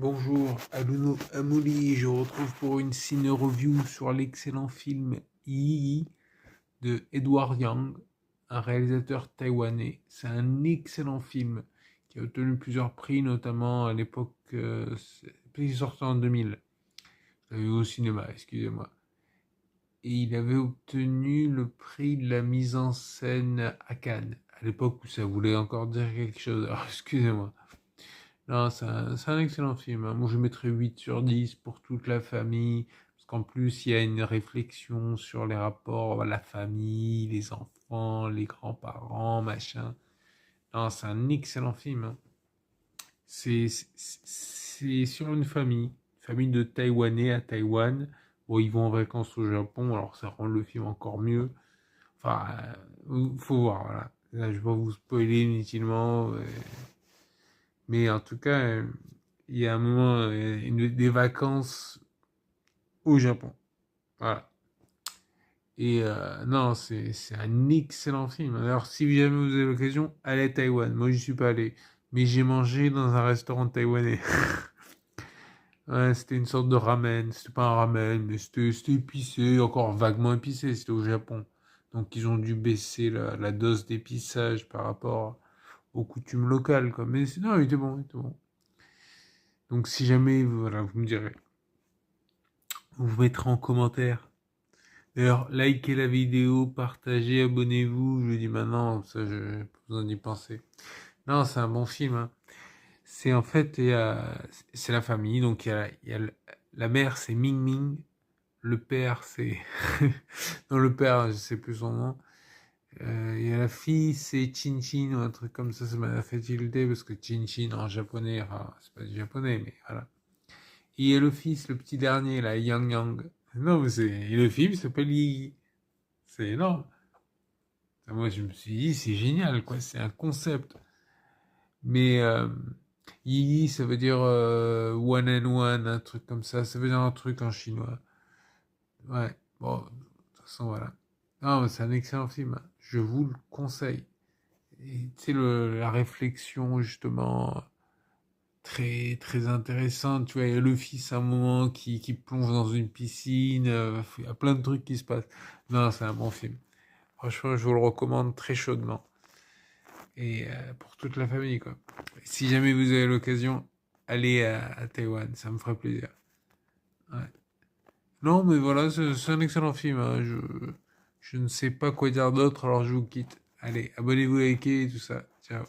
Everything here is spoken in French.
Bonjour, Aluno Amouli, je vous retrouve pour une ciné review sur l'excellent film Yi de Edward Yang, un réalisateur taïwanais. C'est un excellent film qui a obtenu plusieurs prix, notamment à l'époque, il est sorti en 2000. Je l'avais vu au cinéma, excusez-moi. Et il avait obtenu le prix de la mise en scène à Cannes, à l'époque où ça voulait encore dire quelque chose. Alors, excusez-moi. Non, c'est un excellent film, hein. Moi, je mettrais 8 sur 10 pour toute la famille, parce qu'en plus, il y a une réflexion sur les rapports, la famille, les enfants, les grands-parents, machin. Non, c'est un excellent film, hein. C'est sur une famille de Taïwanais à Taïwan. Bon, ils vont en vacances au Japon, alors ça rend le film encore mieux. Enfin, faut voir, voilà. Là, je vais pas vous spoiler inutilement. Mais en tout cas, il y a un moment, des vacances au Japon. Voilà. Et non, c'est un excellent film. Alors, si jamais vous avez l'occasion, allez à Taïwan. Moi, j'y suis pas allé. Mais j'ai mangé dans un restaurant taïwanais. Ouais, c'était une sorte de ramen. C'était pas un ramen, mais c'était épicé, encore vaguement épicé. C'était au Japon. Donc, ils ont dû baisser la dose d'épissage par rapport aux coutumes locales, quoi. Mais non, il était bon, il était bon. Donc si jamais, voilà, vous me direz, vous mettrez en commentaire. D'ailleurs, likez la vidéo, partagez, abonnez-vous. Je vous dis maintenant, ça, je n'ai pas besoin d'y penser. Non, c'est un bon film, hein. C'est en fait, c'est la famille. Donc il y a la mère, c'est Ming Ming. Le père, c'est... non, le père, je sais plus son nom. Il y a la fille, c'est Chin Chin ou un truc comme ça m'a fait tilter parce que Chin Chin en japonais, enfin, c'est pas du japonais, mais voilà. Et il y a le fils, le petit dernier, là, Yang Yang. Non, mais et le film s'appelle Yi. C'est énorme. Moi, je me suis dit, c'est génial, quoi. C'est un concept. Mais Yi, ça veut dire one and one, un truc comme ça. Ça veut dire un truc en chinois. Ouais. Bon, de toute façon, voilà. Non, mais c'est un excellent film, hein. Je vous le conseille. Et tu sais, la réflexion, justement, très très intéressante. Tu vois, il y a le fils à un moment qui plonge dans une piscine. Il y a plein de trucs qui se passent. Non, c'est un bon film. Franchement, je vous le recommande très chaudement. Et pour toute la famille, quoi. Si jamais vous avez l'occasion, allez à Taïwan, ça me ferait plaisir. Ouais. Non, mais voilà, c'est un excellent film, hein. Je ne sais pas quoi dire d'autre, alors je vous quitte. Allez, abonnez-vous, likez et tout ça. Ciao.